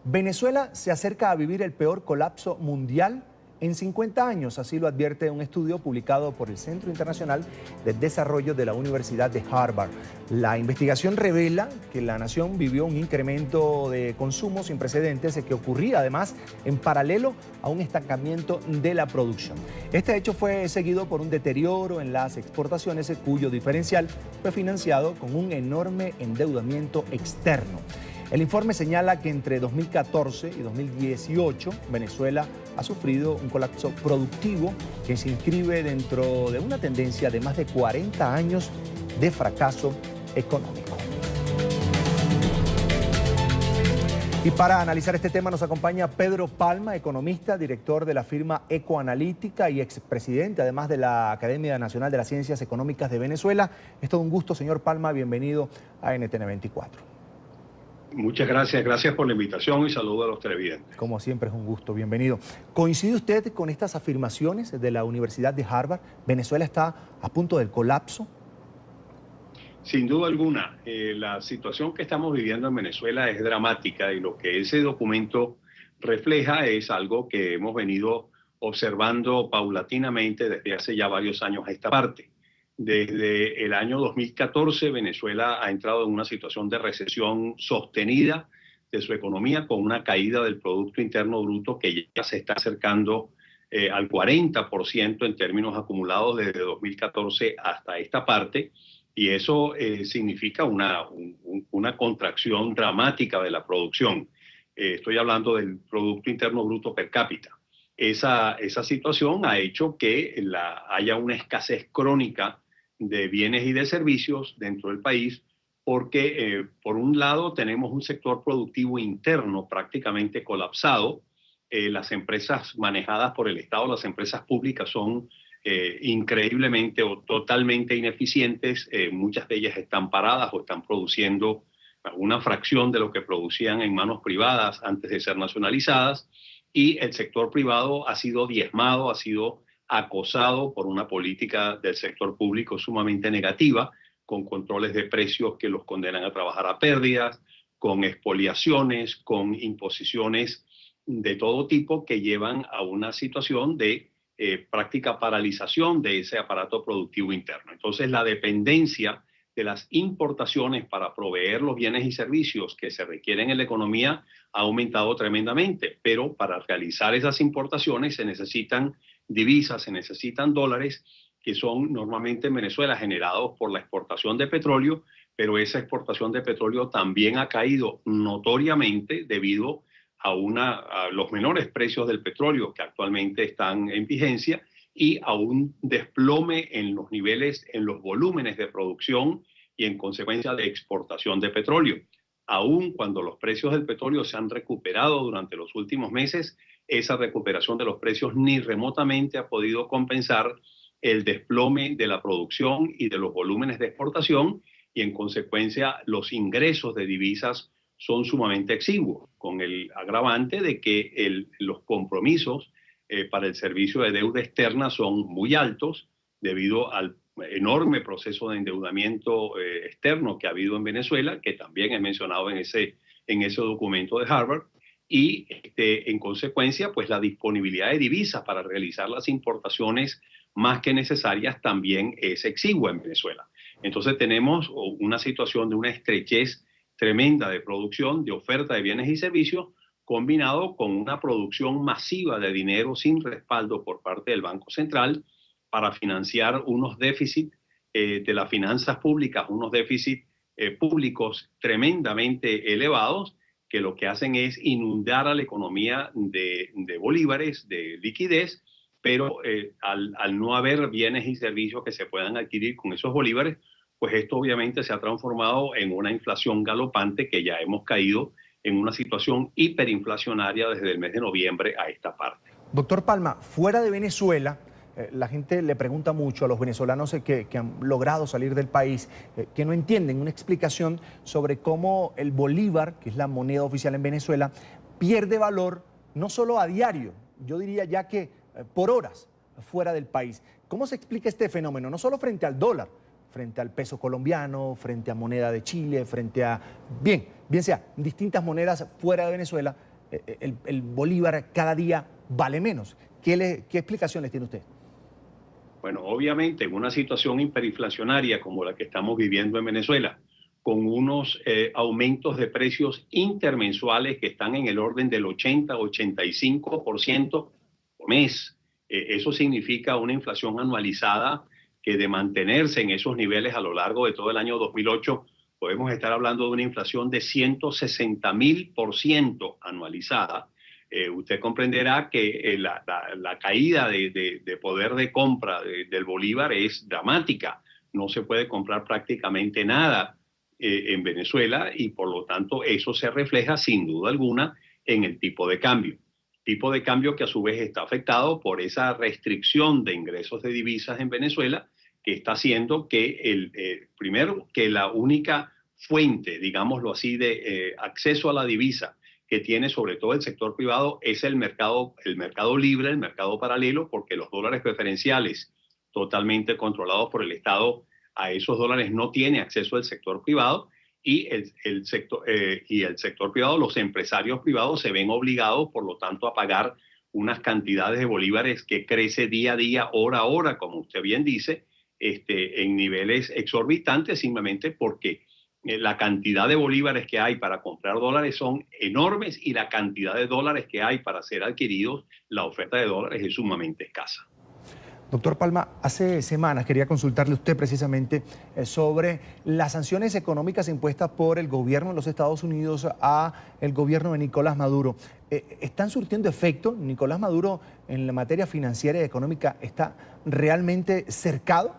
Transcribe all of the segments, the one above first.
Venezuela se acerca a vivir el peor colapso mundial en 50 años, así lo advierte un estudio publicado por el Centro Internacional de Desarrollo de la Universidad de Harvard. La investigación revela que la nación vivió un incremento de consumo sin precedentes que ocurría además en paralelo a un estancamiento de la producción. Este hecho fue seguido por un deterioro en las exportaciones cuyo diferencial fue financiado con un enorme endeudamiento externo. El informe señala que entre 2014 y 2018 Venezuela ha sufrido un colapso productivo que se inscribe dentro de una tendencia de más de 40 años de fracaso económico. Y para analizar este tema nos acompaña Pedro Palma, economista, director de la firma Ecoanalítica y expresidente además de la Academia Nacional de las Ciencias Económicas de Venezuela. Es todo un gusto, señor Palma, bienvenido a NTN 24. Muchas gracias, gracias por la invitación y saludo a los televidentes. Como siempre es un gusto, bienvenido. ¿Coincide usted con estas afirmaciones de la Universidad de Harvard? ¿Venezuela está a punto del colapso? Sin duda alguna, la situación que estamos viviendo en Venezuela es dramática y lo que ese documento refleja es algo que hemos venido observando paulatinamente desde hace ya varios años a esta parte. Desde el año 2014, Venezuela ha entrado en una situación de recesión sostenida de su economía con una caída del Producto Interno Bruto que ya se está acercando al 40% en términos acumulados desde 2014 hasta esta parte. Y eso significa una contracción dramática de la producción. Estoy hablando del Producto Interno Bruto per cápita. Esa situación ha hecho que haya una escasez crónica de bienes y de servicios dentro del país, porque por un lado tenemos un sector productivo interno prácticamente colapsado. Las empresas manejadas por el Estado, las empresas públicas son increíblemente o totalmente ineficientes. Muchas de ellas están paradas o están produciendo una fracción de lo que producían en manos privadas antes de ser nacionalizadas, y el sector privado ha sido diezmado, ha sido acosado por una política del sector público sumamente negativa, con controles de precios que los condenan a trabajar a pérdidas, con expoliaciones, con imposiciones de todo tipo que llevan a una situación de práctica paralización de ese aparato productivo interno. Entonces, la dependencia de las importaciones para proveer los bienes y servicios que se requieren en la economía ha aumentado tremendamente, pero para realizar esas importaciones se necesitan divisas, se necesitan dólares, que son normalmente en Venezuela generados por la exportación de petróleo, pero esa exportación de petróleo también ha caído notoriamente debido a los menores precios del petróleo que actualmente están en vigencia y a un desplome en los niveles, en los volúmenes de producción y en consecuencia de exportación de petróleo. Aún cuando los precios del petróleo se han recuperado durante los últimos meses, esa recuperación de los precios ni remotamente ha podido compensar el desplome de la producción y de los volúmenes de exportación, y en consecuencia los ingresos de divisas son sumamente exiguos, con el agravante de que los compromisos para el servicio de deuda externa son muy altos debido al enorme proceso de endeudamiento externo que ha habido en Venezuela, que también he mencionado en ese documento de Harvard, y en consecuencia pues la disponibilidad de divisas para realizar las importaciones más que necesarias también es exigua en Venezuela. Entonces tenemos una situación de una estrechez tremenda de producción, de oferta de bienes y servicios, combinado con una producción masiva de dinero sin respaldo por parte del Banco Central para financiar unos déficits de las finanzas públicas, unos déficits públicos tremendamente elevados, que lo que hacen es inundar a la economía de bolívares, de liquidez, pero al no haber bienes y servicios que se puedan adquirir con esos bolívares, pues esto obviamente se ha transformado en una inflación galopante que ya hemos caído en una situación hiperinflacionaria desde el mes de noviembre a esta parte. Doctor Palma, fuera de Venezuela, la gente le pregunta mucho a los venezolanos que han logrado salir del país, que no entienden una explicación sobre cómo el bolívar, que es la moneda oficial en Venezuela, pierde valor no solo a diario, yo diría ya que por horas fuera del país. ¿Cómo se explica este fenómeno? No solo frente al dólar, frente al peso colombiano, frente a moneda de Chile, frente a, bien sea, distintas monedas fuera de Venezuela, el bolívar cada día vale menos. ¿Qué explicaciones tiene usted? Bueno, obviamente en una situación hiperinflacionaria como la que estamos viviendo en Venezuela, con unos aumentos de precios intermensuales que están en el orden del 80-85% por mes. Eso significa una inflación anualizada que, de mantenerse en esos niveles a lo largo de todo el año 2008, podemos estar hablando de una inflación de 160.000% anualizada. Usted comprenderá que la caída de poder de compra del bolívar es dramática. No se puede comprar prácticamente nada en Venezuela, y por lo tanto eso se refleja sin duda alguna en el tipo de cambio. Tipo de cambio que a su vez está afectado por esa restricción de ingresos de divisas en Venezuela, que está haciendo que primero que la única fuente, digámoslo así, de acceso a la divisa que tiene sobre todo el sector privado es el mercado libre, el mercado paralelo, porque los dólares preferenciales totalmente controlados por el Estado, a esos dólares no tiene acceso el sector privado, y el sector privado, los empresarios privados se ven obligados, por lo tanto, a pagar unas cantidades de bolívares que crece día a día, hora a hora, como usted bien dice, en niveles exorbitantes, simplemente porque la cantidad de bolívares que hay para comprar dólares son enormes, y la cantidad de dólares que hay para ser adquiridos, la oferta de dólares es sumamente escasa. Doctor Palma, hace semanas quería consultarle a usted precisamente sobre las sanciones económicas impuestas por el gobierno de los Estados Unidos a el gobierno de Nicolás Maduro. ¿Están surtiendo efecto? ¿Nicolás Maduro en la materia financiera y económica está realmente cercado?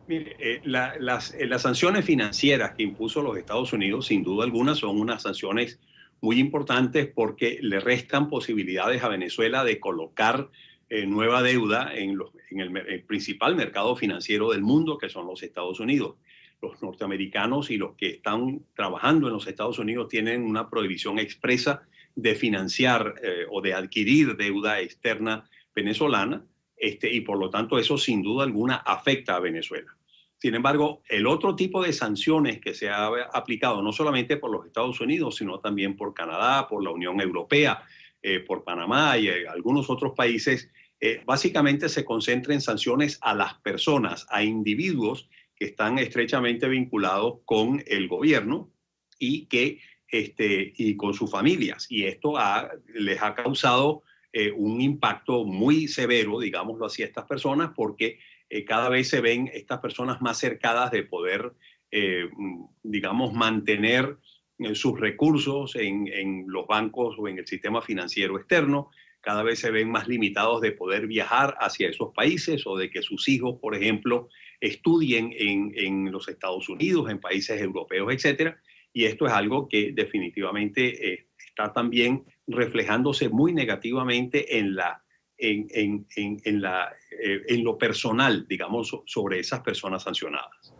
Mire, las sanciones financieras que impuso los Estados Unidos, sin duda alguna, son unas sanciones muy importantes porque le restan posibilidades a Venezuela de colocar nueva deuda en el principal mercado financiero del mundo, que son los Estados Unidos. Los norteamericanos y los que están trabajando en los Estados Unidos tienen una prohibición expresa de financiar o de adquirir deuda externa venezolana, y por lo tanto eso sin duda alguna afecta a Venezuela. Sin embargo, el otro tipo de sanciones que se ha aplicado no solamente por los Estados Unidos, sino también por Canadá, por la Unión Europea, por Panamá y algunos otros países, básicamente se concentra en sanciones a las personas, a individuos que están estrechamente vinculados con el gobierno y con sus familias. Y esto les ha causado un impacto muy severo, digámoslo así, a estas personas, porque cada vez se ven estas personas más cercadas de poder, digamos, mantener sus recursos en los bancos o en el sistema financiero externo. Cada vez se ven más limitados de poder viajar hacia esos países, o de que sus hijos, por ejemplo, estudien en los Estados Unidos, en países europeos, etcétera. Y esto es algo que definitivamente está también reflejándose muy negativamente en lo personal, digamos, sobre esas personas sancionadas.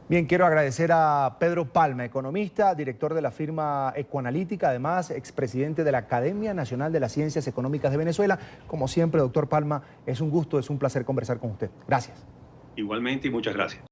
Bien, quiero agradecer a Pedro Palma, economista, director de la firma Ecoanalítica, además expresidente de la Academia Nacional de las Ciencias Económicas de Venezuela. Como siempre, doctor Palma, es un gusto, es un placer conversar con usted. Gracias. Igualmente, y muchas gracias.